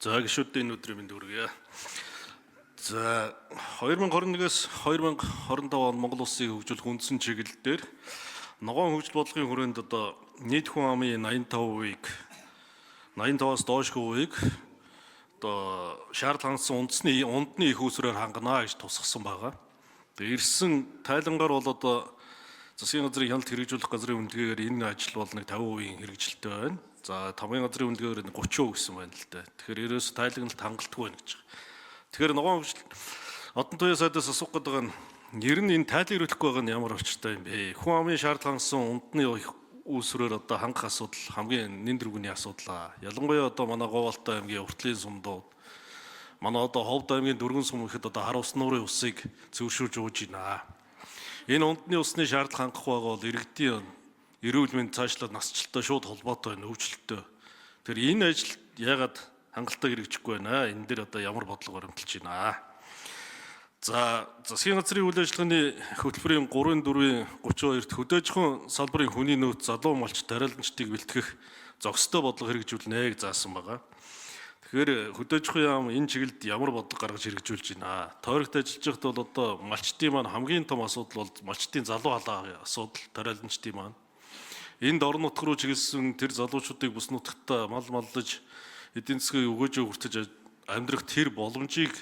За гишүүдийн өдрийн мэнд хүргэе. За 2021-с 2025 он Монгол Улсыг хөгжүүлэх үндсэн чиглэлээр ногоон хөгжил бодлогын хүрээнд одоо нийт хүн амын 85%-аас доош хувийг одоо шаардлага хангасан үндэсний их үүсвэрээр хангана гэж тусгасан байгаа. Тэгээ ирсэн тайлангаар бол одоо засгийн газрын хяналт хэрэгжүүлэх газрын үнэлгээгээр энэ ажил бол нэг 50% хэрэгжилтэй байна. За тамгын газрын үнэлгээгээр 30% гэсэн байна л да. Тэгэхээр ерөөс тайлагналт хангалтгүй байна гэж. Тэгэхээр ногоон хөгжил одон туяа сайдаас асуух гэдэг нь ер нь энэ тайлан хэрэглэхгүй байгаа нь ямар очтой юм бэ? Хүн амын шаардлага хангасан үндэсний үүсвэрээр одоо хангах асуудал хамгийн нэн дэргэний асуудал. Ялангуяа одоо манай Говьалтай аймгийн уртлын сумдууд манай одоо Ховд аймгийн дөрвөн сум ихэд одоо хар ус нуурын усыг зөвшөөрж өгж байна. Энэ үндэсний усны шаардлага хангах байгаа бол иргэдийн эрүүл мэнд цаашлаад насжилттай шууд холбоотой байна, өвчлөлттэй. Тэгэхээр энэ ажил яагаад хангалттай хэрэгжихгүй байна? Энэ дээр одоо ямар бодлого баримталж байна? За засгийн газрын үйл ажиллагааны хөтөлбөрийн 3-4-32-т хөдөөжхөн салбарын хүний нөөц залуу малч тариаланчдыг бэлтгэх зохистой бодлого хэрэгжүүлнэ гэж заасан байгаа. Тэгэхээр хөдөөжхөн яам энэ чиглэлд ямар бодлого гаргаж хэрэгжүүлж байна? Тойрогт ажиллаж байхад бол одоо малчтын маань хамгийн том асуудал бол малчтын залуу халааны асуудал, тариаланчдын маань. Энд орон нутг руу чиглэсэн тэр залуучуудыг бус нутагтаа мал маллаж эдийн засгийн өгөөжөө хүртэж амьдрах тэр боломжийг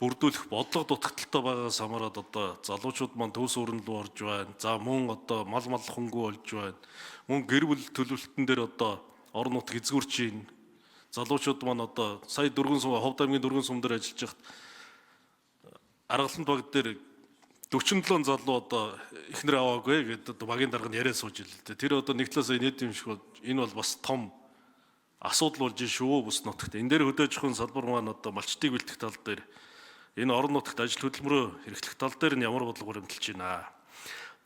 бүрдүүлэх бодлого дутагдaltaй байгаас хамаарат одоо залуучууд маань төвс өрн рүү орж байна. За мөн одоо мал хөнгөө олж байна. Мөн гэр бүл төлөвлөлтөн дээр одоо орон нутг эзгүрч байна. Залуучууд маань одоо сая Ховд аймгийн дөрвөн сум дээр ажиллаж байхад Аргалан баг дээр 47 залуу одоо ихнэр аваагүй гэдэг одоо багийн дарга нь яриа сууж илээ. Тэр одоо нэг талаас энэ юм шиг энэ бол бас том асуудал болж шүү бүс нутагт. Энэ дээр хөдөөжхөн салбар маань одоо малчтыг бэлтгэх тал дээр энэ орон нутагт ажил хөдөлмөрөө эрхлэх тал дээр нь ямар бодлого баримталж байна.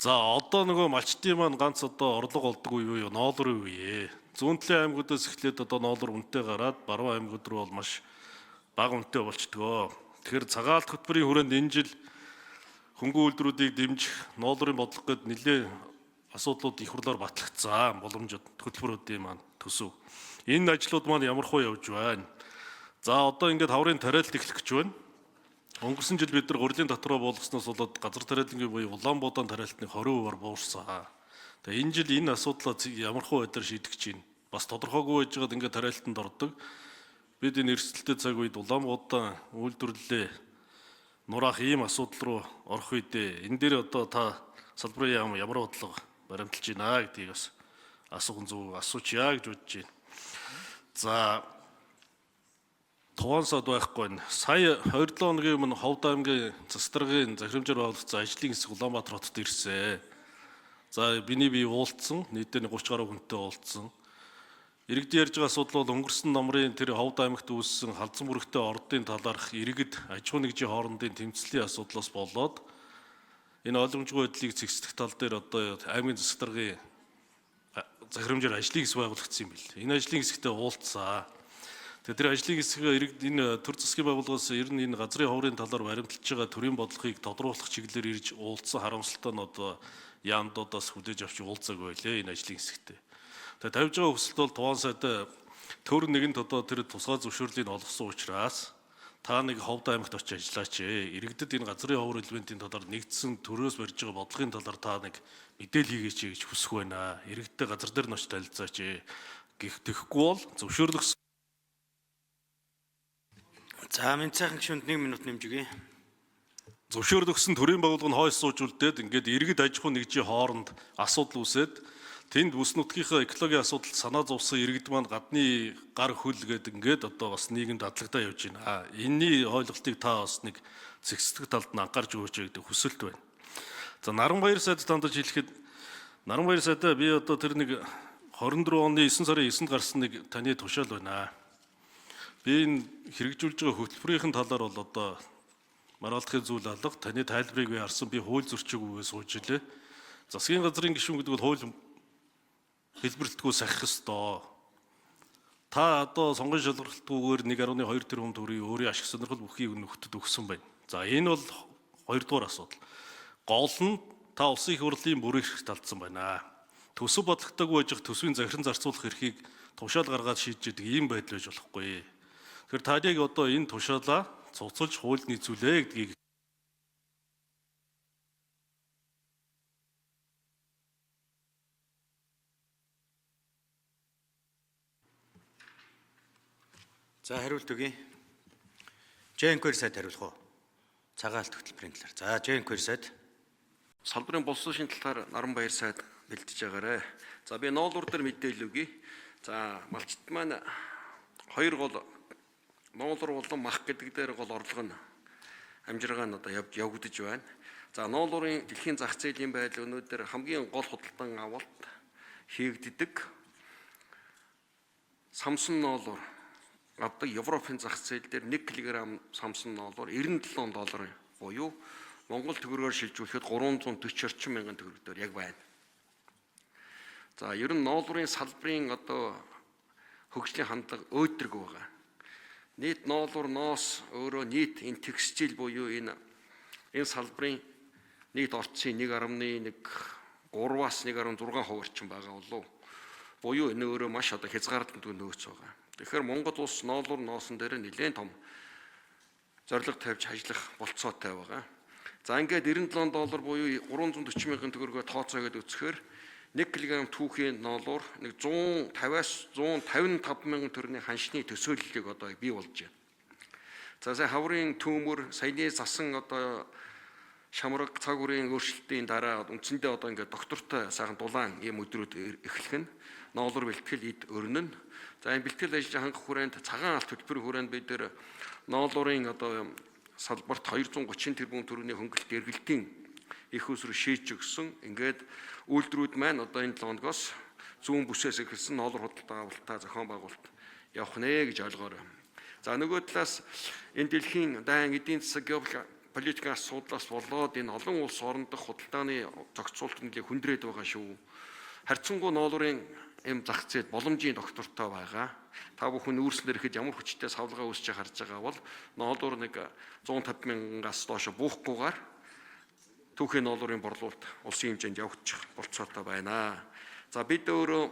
За одоо нөгөө малчтын маань ганц одоо орлого олдгүй юу ноолрын үе. Зүүн талын аймагуудаас эхлээд одоо ноолор үнэтэй гараад баруун аймагуд руу бол маш бага үнэтэй болчдгоо. Тэгэхээр цагаалт хөтөлбөрийн хүрээнд энэ жил хөнгөн үйлдвэрүүдийг дэмжих ноолрын бодлого гээд нэлээд асуудлууд их хурлаар батлагдсан боломжууд хөтөлбөрүүдийн маань төсөв. Энэ ажлууд маань ямар хөө явж байна. За одоо ингээд хаврын тариалт эхлэх гэж байна. Өнгөрсөн жил бид нар гурилын дотроо болгосноос болоод газар тариалангийн буюу Улаанбуудаан тариалтны 20%-аар буурсан. Тэгээ энэ жил энэ асуудлаа ямар хөө байдлаар шийдэх гэж байна. Бас тодорхойгүй байж байгаад ингээд тариалтанд ордог. Бид энэ эрсдэлтэй цаг үед Улаанбуудаан үйлдвэрлэлээ нураах ийм асуудал руу орох үедээ энэ дээр одоо та салбарын яам ямар бодлого баримталж байна гэдгийг бас асуучъя гэж бодож байна. За Тугаан сад байхгүй нь сая 2-7 хоногийн өмнө Ховд аймгийн засгийн захирамжаар байгуулагдсан ажлын хэсэг Улаанбаатар хотод ирсэн. За биний бие уулзсан, нийтдээ 30 гаруй хүнтэй уулзсан. Иргэдийн ярьж байгаа асуудал бол өнгөрсөн намрын тэр Ховд аймагт үүссэн халдсан бүрэгтэй ордын талаарх иргэд аж ахуй нэгжийн хоорондын тэмцлийн асуудлаас болоод энэ ойлгомжгүй байдлыг зэгсдэх тал дээр одоо аймгийн засаг даргын захирамжаар ажлын хэсэг байгуулагдсан юм бэл. Энэ ажлын хэсэгтээ уулзсан. Тэгэхээр тэр ажлын хэсэг иргэд энэ төр засгийн байгууллагаас ер нь энэ газрын ховрын талаар баримталж байгаа төрийн бодлогыг тодруулах чиглэлээр ирж уулзсан харамсалтай нь одоо яамдуудаас хүлээж авч уулзаагүй байлээ энэ ажлын хэсэгтээ. Тэгээ тавьж байгаа хүсэлт бол Тугаан сайдаа төр нэгэнт одоо тэр тусгай зөвшөөрлийг олгосон учраас та нэг Ховд аймагт очиж ажиллаач. Иргэдэд энэ газрын ховор элементийн талаар нэгдсэн төрөөс барьж байгаа бодлогын талаар та нэг мэдээлэл хийгээч гэж хүсэх байна. Иргэдтэй газар дээр нь очиж танилцаач. Тэгэхгүй бол зөвшөөрлөгсөн. За минь цаахан гишүүнд 1 минут нэмж өгье. Зөвшөөрлөгсөн төрийн байгууллага нь хойш суужулдээд ингээд иргэд аж ахуй нэгжийн хооронд асуудал үүсээд тэнд бүс нутгийнхаа экологийн асуудал санаа зовсон иргэд маань гадны гар хөл гэдэг ингээд одоо бас нийгэмд адлагдаа явж байна. Энийний ойлголтыг та бас нэг зэгсдэг талд нь анхаарч өгөөч гэдэг хүсэлт байна. За Наранбаяр сайдд хандаж хэлэхэд Наранбаяр сайдаа би одоо тэр нэг 24 оны 9 сарын 9-нд гарсан нэг таны тушаал байна. Би энэ хэрэгжүүлж байгаа хөтөлбөрийн талаар бол одоо маргаалдахын зүйл алга таны тайлбарыг би харсан би хууль зөрчиг үгээс сууж илээ. Засгийн газрын гишүүн гэдэг бол хууль хэлбэрлэлтгүй сахих ёстой. Та одоо сонгон шалгалтгүйгээр 1.2 тэрбум төгрөгийн өөрийн ашиг сонирхол бүхий нөхдөд өгсөн байна. За энэ бол хоёрдугаар асуудал. Гол нь та улсын их хурлын бүрэн эрхт талдсан байна. Төсөв бодлоготойгүй байж төсвийн захиран зарцуулах эрхийг тушаал гаргаад шийдэж байгаа ийм байдал байж болохгүй. Тэгэхээр та яг одоо энэ тушаалаа цуцалж хуульд нийцүүлээ гэдгийг За хариулт өгье. Жэнквэр сайд хариулах уу? Цагаалт хөтөлбөрийн талаар. За Жэнквэр сайд. Салбарын боловсон шинжилгээ талаар Наранбаяр сайд бэлдэж байгаарэ. За би ноолуур дээр мэдээлэл өгье. За малчт маань хоёр гол ноолуур болон мах гэдэг дээр гол орлого нь амжиргаа нь одоо явагдаж байна. За ноолуурын дэлхийн зах зээлийн байдал өнөөдөр хамгийн гол худалдан авалт хийгддэг самсон ноолуур авдаг Европын зах зээл дээр 1 кг самсон ноолуур $97 буюу Монгол төгрөгөөр шилжүүлэхэд 340 орчим мянган төгрөгөөр яг байна. За ер нь ноолуурын салбарын одоо хөгжлийн хандлага өөдрөг байгаа. Нийт ноолуур ноос өөрөө нийт энэ текстил буюу энэ салбарын нийт орцын 1.3-аас 1.6% орчим байгаа болов. Буюу энэ өөрөө маш одоо хязгаарлалтгүй нөөц байгаа. Тэгэхээр Монгол улс ноолуур ноосон дээр нэлээд том зорилго тавьж ажиллах болцоотой байгаа. За ингээд $97 буюу 340 мянган төгрөгөөр тооцоогоод үзэхээр 1 кг түүхийн ноолуур нэг 150-аас 155 мянган төгрөгийн ханшны төсөөллийг одоо бий болж байна. За сая хаврын түүмөр саяны засан одоо шамраг цаг үеийн өөрчлөлтийн дараа үндсэндээ одоо ингээд доктортой сайхан дулаан ийм өдрүүд эхлэх нь ноолуур бэлтгэл эд өрнөн. За энэ бэлтгэл ажлын хангах хүрээнд цагаан алт хөтөлбөрийн хүрээнд бид нэр ноолуурын одоо салбарт 230 тэрбум төгрөгийн хөнгөлөлт эргэлтийн их усруу шийдэж өгсөн. Ингээд үйлдвэрүүд маань одоо энэ 7 хоногоос зүүн бүсээс эхэлсэн ноолуур худалдаа авалтаа зохион байгуулалт явах нэ гэж ойлгоорой. За нөгөө талаас энэ дэлхийн дайн эдийн засаг геополитикийн асуудлаас болоод энэ олон улс орондох худалдааны зохицуулт нэлээд хүндрээд байгаа шүү. Харьцангуй ноолуурын зах зээл боломжийн доктортой байгаа. Та бүхэн үүрснээр ихэд ямар хүчтэй савлгаа үүсэж харж байгаа бол ноолуур нэг 150 мянгаас доош буухгүйгээр түүхийн ноолуурын борлуулалт улсын хэмжээнд явагдчих болцоотой байна. За бид өөрөө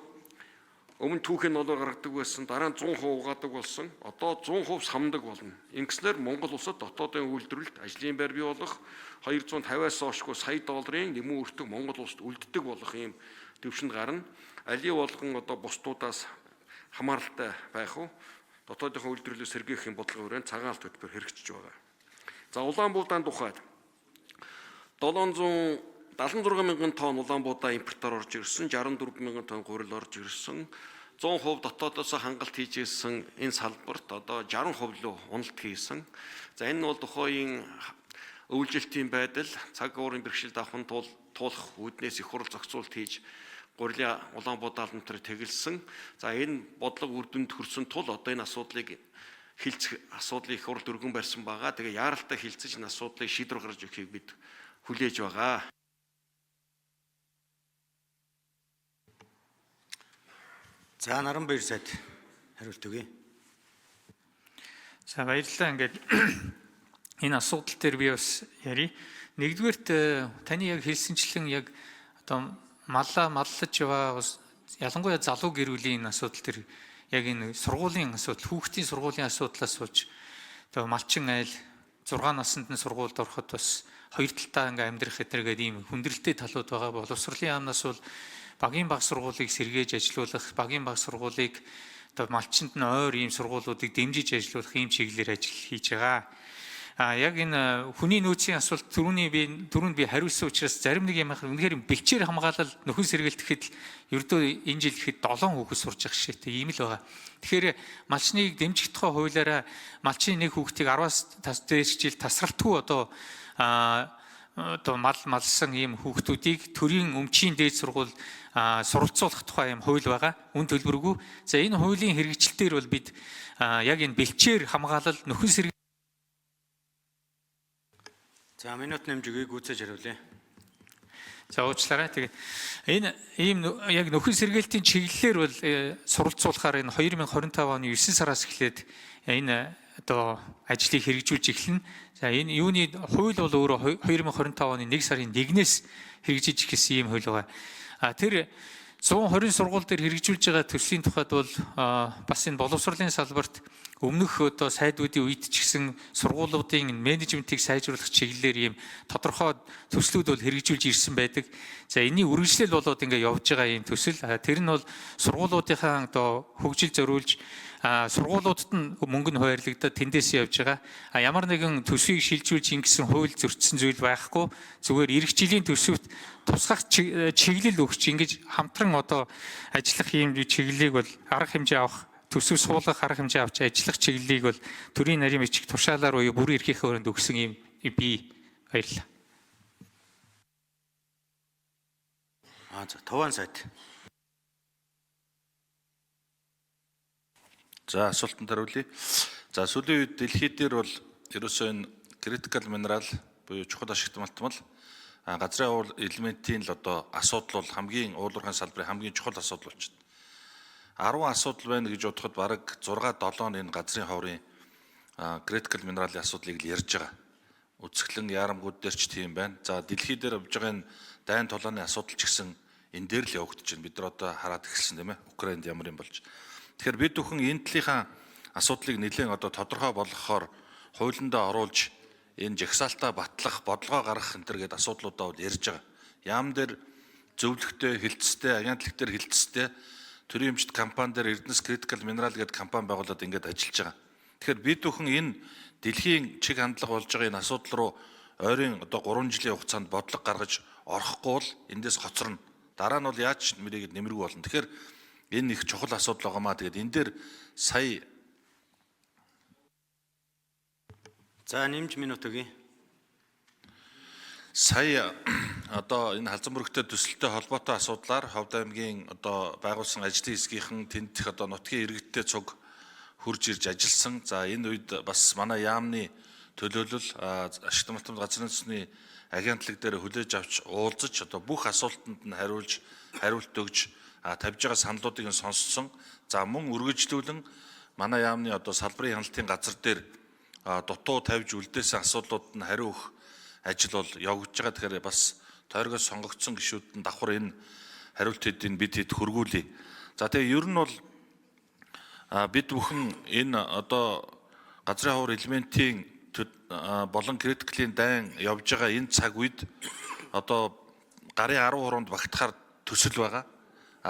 өмнө түүхийн ноолуур гаргадаг байсан, дараа нь 100% угаадаг болсон. Одоо 100% самдаг болно. Ингэснээр Монгол улсад дотоодын үйлдвэрлэлт ажлын байр бий болох 250-аас доошгүй сая долларын нэмэн өртөг Монгол улсад үлддэг болох ийм төвшөнд гарна. Аливаа болгон одоо бусдуудаас хамааралтай байх уу? Дотоодынхоо үйлдвэрлэлийг сэргийхийн бодлого хүрээнд цагаан алт хөтөлбөр хэрэгжиж байгаа. За Улаанбуудайн тухайд 776 мянган тонн Улаанбуудаа импортоор орж ирсэн, 64 мянган тонн гурил орж ирсэн, 100% дотоодоос хангалт хийж ирсэн энэ салбарт одоо 60% л уналт хийсэн. За энэ нь бол тухайн өвлжилтийн байдал, цаг уурын бэрхшээлд авахын тулах үүднээс их хурл зохицуулт хийж гурилын Улаанбуудаа албан дээр тэгэлсэн. За энэ бодлого үр дүнд хүрсэн тул одоо энэ асуудлыг их хурл өргөн барьсан байгаа. Тэгээ яаралтай хилцэж энэ асуудлыг шийдвэр гаргаж өгөхийг бид хүлээж байгаа. За Наранбаяр сайд хариулт өгье. За баярлалаа. Ингээд энэ асуудал дээр би бас ярий. Нэгдүгээрт таны яг хэлсэнчлэн яг одоо маллаж яваа ялангуяа залуу гэр бүлийн асуудал төр яг энэ сургуулийн асуудал, хүүхдийн сургуулийн асуудлаас сууж одоо малчин айл 6 наснд нь сургуульд ороход бас хоёр талтаа ингээм амьдрах гэтэргээд ийм хүндрэлтэй талууд байгаа. Боловсролын яамнаас бол багийн баг сургуулийг сэргээж ажилуулах, багийн баг сургуулийг одоо малчинд нь ойр ийм сургуулиудыг дэмжиж ажилуулах ийм чиглэлээр ажил хийж байгаа. Яг энэ хүний нөөцийн асуулт түрүүнд би хариулсан учраас зарим нэг юм үнэхээр бэлчээр хамгаалал нөхөн сэргэлт гэхэд ердөө энэ жил гэхэд 7 хүүхэд сурж ах шээ. Ийм л байгаа. Тэгэхээр малчныг дэмжих тухай хуулиараа малчийн нэг хүүхдийг 10-аас дээш жил тасралтгүй одоо малсан ийм хүүхдүүдийг төрийн өмчийн дээд сургууль суралцуулах тухай юм хууль байгаа. Үн төлбөргүй. За энэ хуулийн хэрэгжилтээр бол бид яг энэ бэлчээр хамгаалал нөхөн сэргэлт. За минут нэмжигийг гүйцээж хариулъя. За уучлаарай. Тэгээ энэ ийм яг нөхөн сэргээлтийн чиглэлээр бол суралцуулахаар энэ 2025 оны 9 сараас эхлээд энэ одоо ажлыг хэрэгжүүлж эхэлнэ. За энэ юуны хууль бол өөрөө 2025 оны 1 сарын 1-ээс хэрэгжиж эхэлсэн ийм хууль байгаа. Тэр 120 сургууль дээр хэрэгжүүлж байгаа төслийн тухайд бол бас энэ боловсролын салбарт өмнөх одоо сайдуудын үед ч гэсэн сургуулиудын менежментийг сайжруулах чиглэлээр ийм тодорхой төслүүд бол хэрэгжүүлж ирсэн байдаг. За энэний үргэлжлэл болоод ингээд явж байгаа ийм төсөл. Тэр нь бол сургуулиудынхаа одоо хөгжил зориулж сургуулиудад нь мөнгө нь хуваарлагдаад тэндээс явж байгаа. Ямар нэгэн төсвийг шилжүүлж ингэсэн хууль зөрчсөн зүйл байхгүй. Зүгээр эх жилийн төсөвт тусгах чиглэл өгч ингэж хамтран одоо ажиллах ийм чиглэлийг бол арга хэмжээ авах, төсөв суулгах арга хэмжээ авч ажиллах чиглэлийг бол төрийн нарийн бичиг тушаалаар буюу бүрэн эрхийнхээ өрөөнд өгсөн ийм бий. Баярлалаа. За Туван сайд. За асуултанд хариулъя. За сүүлийн үед дэлхий дээр бол ерөөсөө энэ critical mineral буюу чухал ашигт малтмал газрын уул элементийн л одоо асуудал бол хамгийн уулуурхайн салбарын хамгийн чухал асуудал болчихно. 10 асуудал байна гэж бодоход бараг 6-7 энэ газрын ховрын critical mineral-ийн асуудлыг л ярьж байгаа. Үцгэлэн яарамгууд дээр ч тийм байна. За дэлхий дээр явж байгаа энэ дайн тулааны асуудал ч гэсэн энэ дээр л явагдаж байна. Бид нар одоо хараад эхэлсэн тийм ээ. Украинд ямар юм болж. Тэгэхээр бид бүхэн энэ талынхаа асуудлыг нэлээд одоо тодорхой болгохоор хуулиндаа оруулж энэ жагсаалтаа батлах, бодлогоо гаргах энэ төр гээд асуудлуудаа бол ярьж байгаа. Яам дээр зөвлөгтэй, хилцтэй, агентлаг дээр хилцтэй төрийн эмчит компани дээр Эрдэнэс Critical Mineral гэдэг компани байгуулад ингээд ажиллаж байгаа. Тэгэхээр бид бүхэн энэ дэлхийн чиг хандлага болж байгаа энэ асуудал руу ойрын одоо 3 жилийн хугацаанд бодлого гаргаж орохгүй бол эндээс хоцорно. Дараа нь бол яаж мэрийгэд нэмэргүй болно. Тэгэхээр энэ их чухал асуудал байгаамаа. Тэгээд энэ дээр сая За нэмж минут өгье. сая одоо энэ халзан бүрэгтэй төсөлтэй холбоотой асуудлаар Ховд аймгийн одоо байгуулсан ажлын хэсгийнхэн тентх одоо нутгийн иргэдтэй цуг хурж ирж ажилласан. За энэ үед бас манай яамны төлөөлөл ашигт малтмал газрын төсний агентлаг дээр хүлээж авч уулзаж одоо бүх асуултанд нь хариулт өгж тавьж байгаа саналуудыг нь сонссон. За мөн үргэлжлүүлэн манай яамны одоо салбарын хяналтын газар дээр дутуу тавьж үлдээсэн асуудлууд нь хариу өгөх ажил бол явагдаж байгаа. Тэгэхээр бас тойргоос сонгогдсон гишүүд нь давхар энэ хариулт хэдийг бид хэд хөргүүлье. За тэгээ ер нь бол бид бүхэн энэ одоо газрын ховор элементийн болон критиклийн дайн явж байгаа энэ цаг үед одоо гарын 10%-нд багтахаар төсөл байгаа.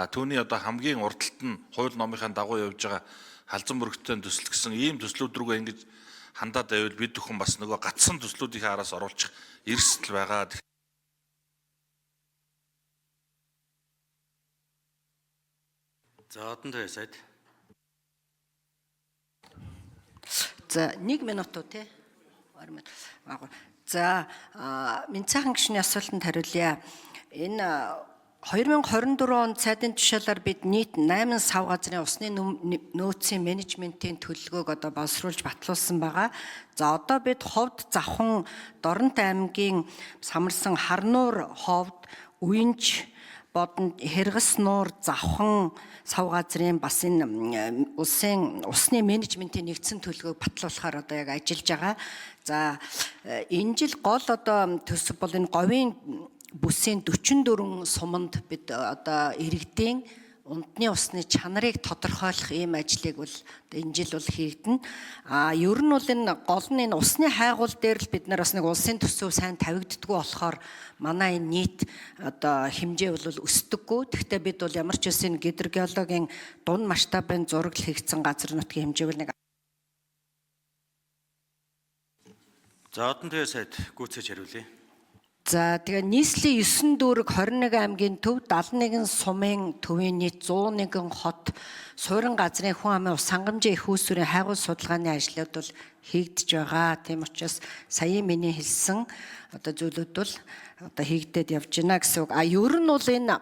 Түүний одоо хамгийн урдталт нь хууль номынхаа дагуу явж байгаа халзан бүрэгтэй төсөл гэсэн ийм төслүүд рүүгээ ингэж хандаад байвал бид бүхэн бас нөгөө гацсан төслүүдийн араас оруулах эрсдэл байгаа. За одон төвөө сайд. За 1 минут уу те. За Минцаахан гишүүний асуултанд хариулъя. Энэ 2024 онд цайдын тушаалаар бид нийт 8 сав газрын усны нөөцийн менежментийн төлөвлөгөөг одоо боловсруулж батлуулсан байгаа. За одоо бид Ховд, Завхан, Дорнот аймгийн Самарсан, Харнуур, Ховд, Уянж, Бодонд, Хэрэгс нуур, Завхан сав газрын бас энэ улсын усны менежментийн нэгдсэн төлөвлөгөөг батлуулахаар одоо яг ажиллаж байгаа. За энэ жил гол одоо төсөв бол энэ говийн бүсийн 44 суманд бид одоо иргэдийн унтны усны чанарыг тодорхойлох ийм ажлыг бол энэ жил бол хийгдэнэ. Ер нь бол энэ гол нь энэ усны хайгуул дээр л бид нар бас нэг улсын төсөв сайн тавигддаггүй болохоор манай энэ нийт одоо хэмжээ бол өсдөггүй. Гэхдээ бид бол ямар ч үсэн гидрогеологийн дунд масштабын зураг хийгдсэн газар нутгийн хэмжээг нэг. За одон төвөө сайд гүйцэж хариулъя. За тэгээ нийслэлийн 9 дүүрэг 21 аймгийн төв 71 сумын төвийн нийт 101 хот суурин газрын хүн амын ус хангамжийн их үүсвэрийн хайгуул судалгааны ажлууд бол хийгдэж байгаа. Тийм учраас сая миний хэлсэн одоо зүйлүүд бол одоо хийгдээд явж байна гэсэн үг. Ер нь бол энэ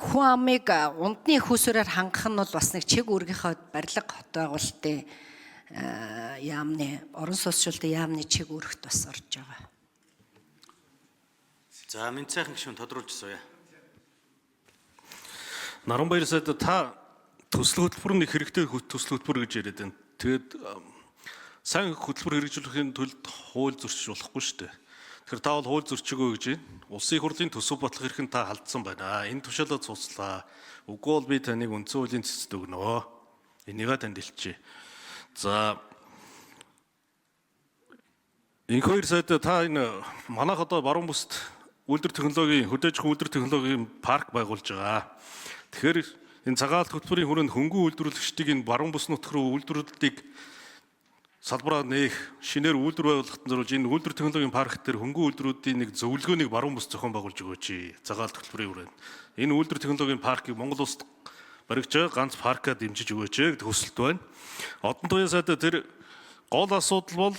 хүн амыг унтны их үүсвэрээр хангах нь бол бас нэг чиг үүргийнхээ барилга хот байгуулалтын яамны орон сууцчлалтын яамны чиг үүрэгт бас орж байгаа. За Минцаахан гишүүн тодруулж сууя. Наранбаяр сайд та төсөл хөтөлбөр нэг хэрэгтэй төсөл хөтөлбөр гэж яриад байна. Тэгээд сайн хөтөлбөр хэрэгжүүлэхийн тулд хууль зөрчиж болохгүй шүү дээ. Тэгэхээр та бол хууль зөрчигөө гэж байна. Улсын хурлын төсөв бодлого хэрхэн та халдсан байна. Энэ тушаалаа цуцлаа. Үгүй бол би таныг үндсэн хуулийн цэцэд өгнө. Энийгээ танд илчээ. За энэ хоёр сайд та энэ манайх одоо баруун бүсд үйлдвэр технологийн хөдөөж үйлдвэр технологийн парк байгуулж байгаа. Тэгэхээр энэ цагаал хөтөлбөрийн хүрээнд хөнгөн үйлдвэрлэгчдийг энэ баруун бүс нутг руу үйлдвэрлэлийг салбараа нээх шинээр үйлдвэр байгуулахад зориулж энэ үйлдвэр технологийн парк дээр хөнгөн үйлдвэрүүдийн нэг зөвлөгөөнийг баруун бүс зохион байгуулж өгөөч. Цагаал хөтөлбөрийн хүрээнд энэ үйлдвэр технологийн паркийг Монгол улсад баригч ганц паркаа дэмжиж өгөөч гэдэг хүсэлт байна. Одон туяа сайд тэр гол асуудал бол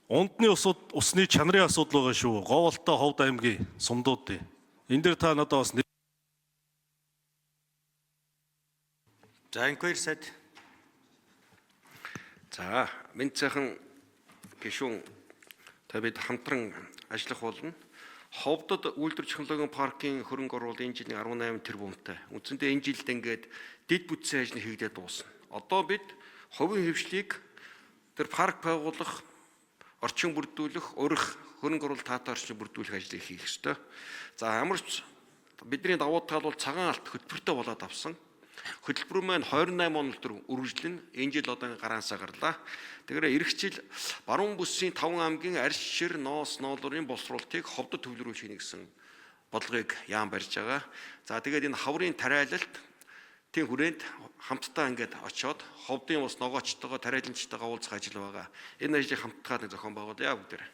ундны усны чанарын асуудал байгаа шүү. Говьолтой Ховд аймгийн сумдууд. Энэ дээр та надад бас За инquiry сайд. За, мэд сайхан гишүүн та бид хамтран ажиллах болно. Ховдод үйлдвэр технологийн паркийн хөрөнгө оруулалт энэ жилийн 18 тэрбумтай. Үндсэндээ энэ жилд ингээд дэд бүтцийн ажил хийгдээд дуусна. Одоо бид хувийн хөвшлийг тэр парк байгуулах, орчин бүрдүүлэх, урих, хөрөнгө оруулалт таатай орчин бүрдүүлэх ажлыг хийх ёстой. За ямарч бидний давуу тал бол цагаан алт хөтөлбөртэй болоод авсан. Хөтөлбөр маань 28 он өдөр үргэлжлэн энэ жил одоо гараансаа гарлаа. Тэгэхээр эх жил баруун бүсийн 5 аймгийн арьс шир, ноос, ноолорын боловсруулалтыг Ховдод төвлөрүүлж хийнэ гэсэн бодлогыг яам барьж байгаа. За тэгээд энэ хаврын тариалалт тийм хүрээнд хамтдаа ингээд очиод Ховдын бас ногоочтойгоо тариаланчтайгаа уулзах ажил байгаа. Энэ ажлыг хамтдаа зохион байгуулъя бүгдээр.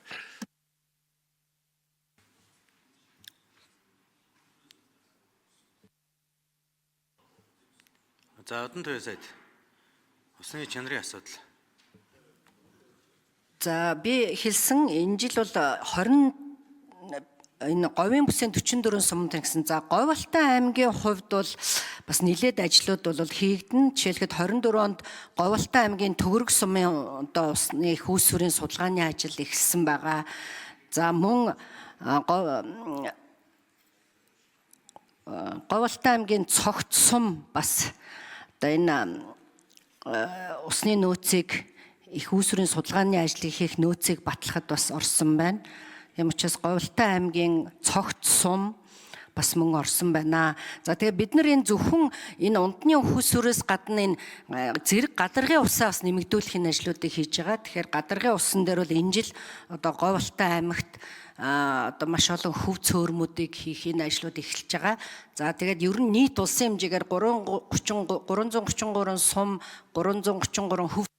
За одон туяа сайд. Усны чанарын асуудал. За би хэлсэн энэ жил бол 20 энэ говийн бүсийн 44 сумд гэсэн. За Говьолтой аймгийн хувьд бол бас нэлээд ажлууд бол хийгдэн. Жишээлхэд 24 онд Говьолтой аймгийн Төгөрөг сумын одоо усны хүүсвэрийн судалгааны ажил эхэлсэн байгаа. За мөн Говьолтой аймгийн Цогт сум бас одоо энэ усны нөөцийг их үүсвэрийн судалгааны ажлыг хийх нөөцийг батлахад бас орсон байна. Ийм учраас Говьолтой аймгийн Цогт сум бас мөн орсон байна. За тэгээ бид нар энэ зөвхөн энэ ундны хүүсвэрээс гадна энэ зэрэг гадаргын усаа бас нэмэгдүүлэхийн ажлуудыг хийж байгаа. Тэгэхээр гадаргын усан дээр бол энэ жил одоо Говьолтой аймагт одоо маш олон хөв цөөрмүүдийг хийх энэ ажлууд эхэлж байгаа. За тэгээд ер нь нийт улсын хэмжээгээр 333 сум, 333 хөв